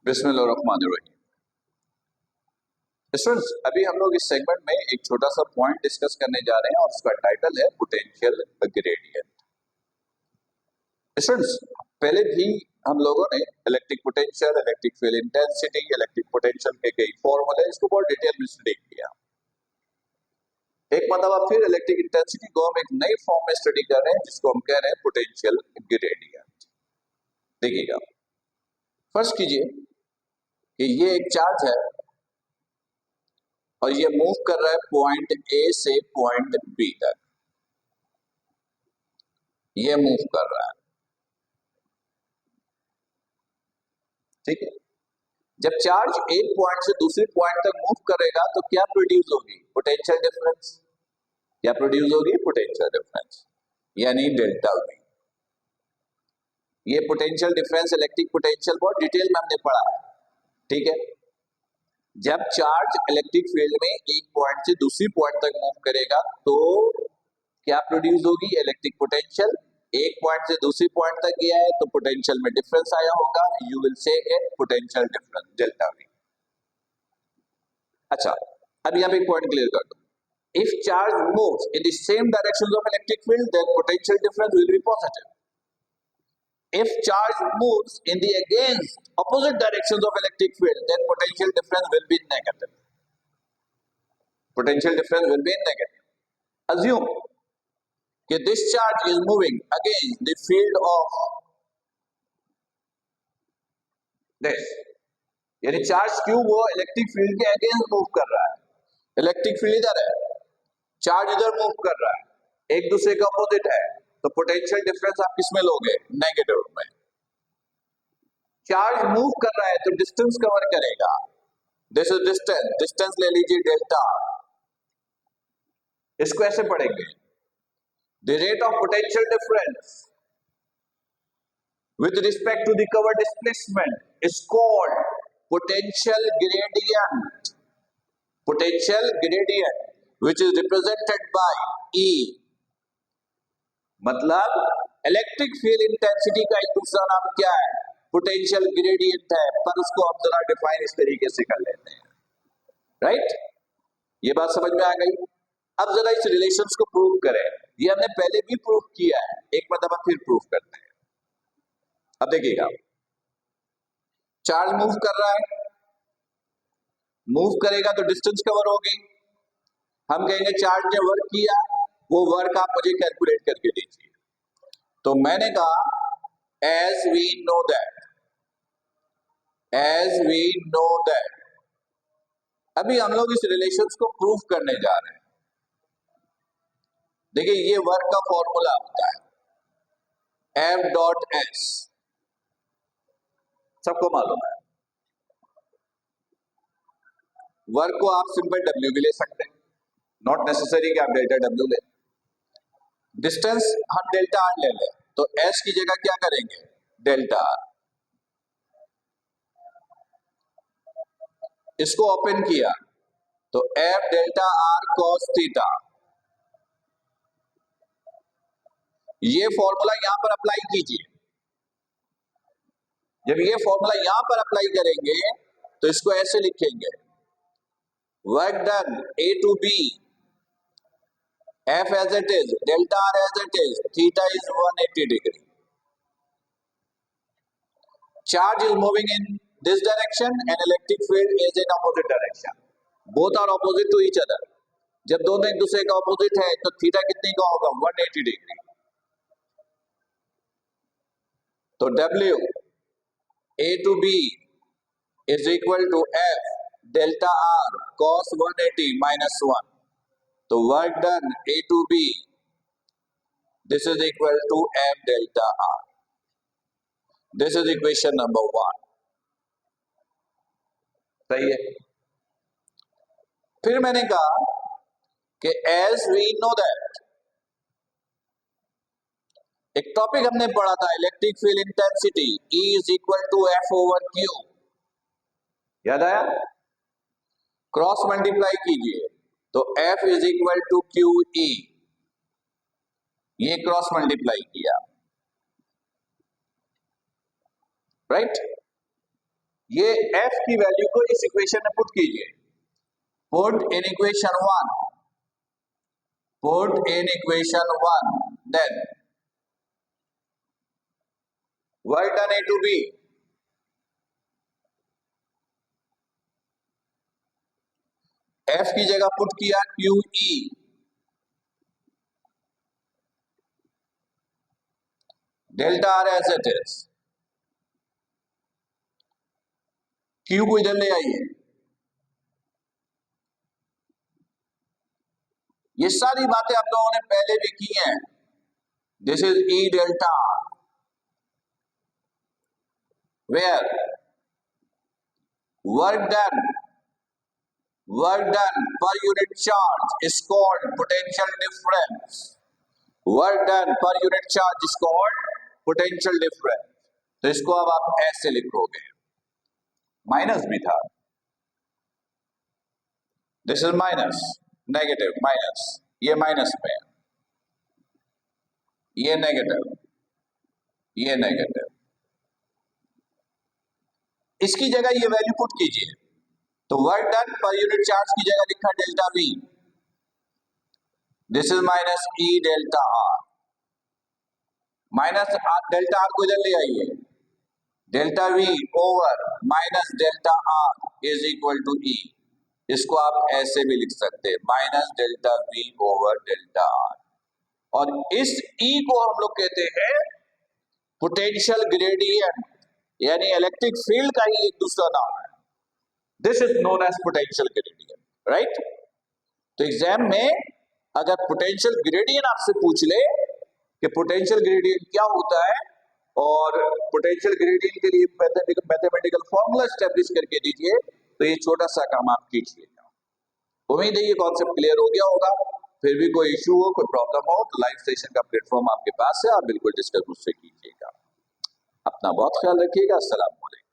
बिस्मिल्लाहिर्रहमानिर्रहीम। स्टूडेंट्स, अभी हम लोग इस सेगमेंट में एक छोटा सा पॉइंट डिस्कस करने जा रहे हैं और उसका टाइटल है पोटेंशियल ग्रेडियंट। स्टूडेंट्स, पहले भी हम लोगों ने electric potential, electric field intensity, electric potential के कई फॉर्मूले इसको बहुत डिटेल में स्टडी किया। एक मतलब फिर इलेक्ट्रिक इंटेंसिटी को हम एक नई फॉर्म में स्टडी कर रहे हैं जिसको हम कह रहे हैं पोटेंशियल ग्रेडियंट। देखिएगा, फर्स्ट कीजिए कि ये एक चार्ज है और ये मूव कर रहा है पॉइंट ए से पॉइंट बी तक। ये मूव कर रहा है, ठीक है। जब चार्ज एक पॉइंट से दूसरे पॉइंट तक मूव करेगा तो क्या प्रोड्यूस होगी? Potential difference. क्या प्रोड्यूस होगी? पोटेंशियल डिफरेंस, यानी डेल्टा वी। ये पोटेंशियल डिफरेंस, इलेक्ट्रिक पोटेंशियल बहुत डिटेल में हमने पढ़ा है, ठीक है। जब चार्ज इलेक्ट्रिक फील्ड में एक पॉइंट से दूसरी पॉइंट तक मूव करेगा तो क्या प्रोड्यूस होगी? Electric potential. एक पॉइंट से दूसरी पॉइंट तक गया है तो पोटेंशियल में डिफरेंस आया होगा, you will say it potential difference, delta V. अच्छा, अब यहां पे एक पॉइंट क्लियर कर दो। If charge moves in the same direction of electric field then potential difference will be positive. If charge moves in the against opposite directions of electric field, then potential difference will be negative. Potential difference will be negative. Assume that this charge is moving against the field of this. यानी charge क्यों वो electric field के against move कर रहा है। Electric field इधर है, charge इधर मूव कर रहा है, एक दूसरे का अपोजिट है, तो पोटेंशियल डिफरेंस आप किस में लोगे? नेगेटिव में। चार्ज मूव कर रहा है तो डिस्टेंस कवर करेगा, दिस इज डिस्टेंस, डिस्टेंस ले लीजिए डेल्टा। इसको ऐसे पढ़ेंगे, the rate of potential difference with respect to the cover displacement is called potential gradient. Potential gradient which is represented by E। मतलब इलेक्ट्रिक फील्ड इंटेंसिटी का एक दूसरा नाम क्या है? पोटेंशियल ग्रेडियंट है, पर उसको हम जरा डिफाइन इस तरीके से कर लेते हैं, राइट? ये बात समझ में आ गई। अब जरा इस रिलेशंस को प्रूव करें। ये हमने पहले भी प्रूव किया है, एक मतलब फिर प्रूव करते हैं। अब देखिएगा, चार्ज मूव कर रहा है, मूव करेगा तो डिस्टेंस कवर होगी। हम कहेंगे चार्ज ने वर्क किया, वो वर्क आप मुझे कैलकुलेट करके दीजिए। तो मैंने कहा as we know that, अभी हम लोग इस रिलेशंस को प्रूव करने जा रहे हैं। देखिए, ये वर्क का फॉर्मूला होता है F डॉट S, सबको मालूम है। वर्क को आप सिंपल W भी ले सकते हैं, नॉट नेसेसरी कि आप डेल्टा W ले। डिस्टेंस हम डेल्टा R ले लें तो S की जगह क्या करेंगे? Delta R। इसको ओपन किया तो F delta R cos theta. ये फॉर्मूला यहां पर अप्लाई कीजिए। जब ये फॉर्मूला यहां पर अप्लाई करेंगे तो इसको ऐसे लिखेंगे, work done A to B, F as it is, delta R as it is, theta is 180 degree. Charge is moving in this direction and electric field is in opposite direction. Both are opposite to each other. जब दोनों एक दूसरे का opposite है तो theta कितने का होगा? 180 डिग्री। तो W A to B is equal to F delta R cos 180 minus 1. तो work done A to B, this is equal to F delta R. This is equation number 1. सही है। फिर मैंने कहा कि as we know that, एक topic हमने पढ़ा था electric field intensity E is equal to F over Q, याद आया? क्रॉस मल्टीप्लाई कीजिए तो F is equal to QE, ये क्रॉस मल्टीप्लाई किया, राइट? ये f की वैल्यू को इस इक्वेशन में पुट कीजिए, put in equation 1, put in equation 1, then work done A to B, f की जगह पुट किया QE, delta R as it is, Q को इधर ले आइए, ये सारी बातें आप लोगों ने पहले भी की हैं। This is E delta R, where work done per unit charge is called potential difference, work done per unit charge is called potential difference। तो इसको अब आप ऐसे लिखोगे, माइनस भी था, this is minus, negative minus, ये माइनस में, ये नेगेटिव, ये नेगेटिव, इसकी जगह ये वैल्यू पुट कीजिए, तो work done per unit charge की जगह लिखा delta V, this is minus E delta R, minus delta R को इधर ले आइए, delta V over minus delta R is equal to E, इसको आप ऐसे भी लिख सकते हैं, minus delta V over delta R, और इस E को हम लोग कहते हैं पोटेंशियल ग्रेडियंट, यानी इलेक्ट्रिक फील्ड का ही एक दूसरा नाम है। This is known as potential gradient, right. तो एग्जाम में अगर पोटेंशियल ग्रेडियंट आपसे पूछ ले कि पोटेंशियल ग्रेडियंट क्या होता है और पोटेंशियल ग्रेडियंट के लिए मैथमेटिकल फॉर्मूला एस्टेब्लिश करके दीजिए, तो ये छोटा सा काम आप कीजिएगा। उम्मीद है ये कॉन्सेप्ट क्लियर हो गया होगा। फिर भी कोई इशू हो, कोई प्रॉब्लम हो, तो लाइव सेशन का प्लेटफॉर्म आपके पास है, आप बिल्कुल डिस्कस मुझसे कीजिएगा। अपना बहुत ख्याल रखिएगा। अस्सलाम वालेकुम।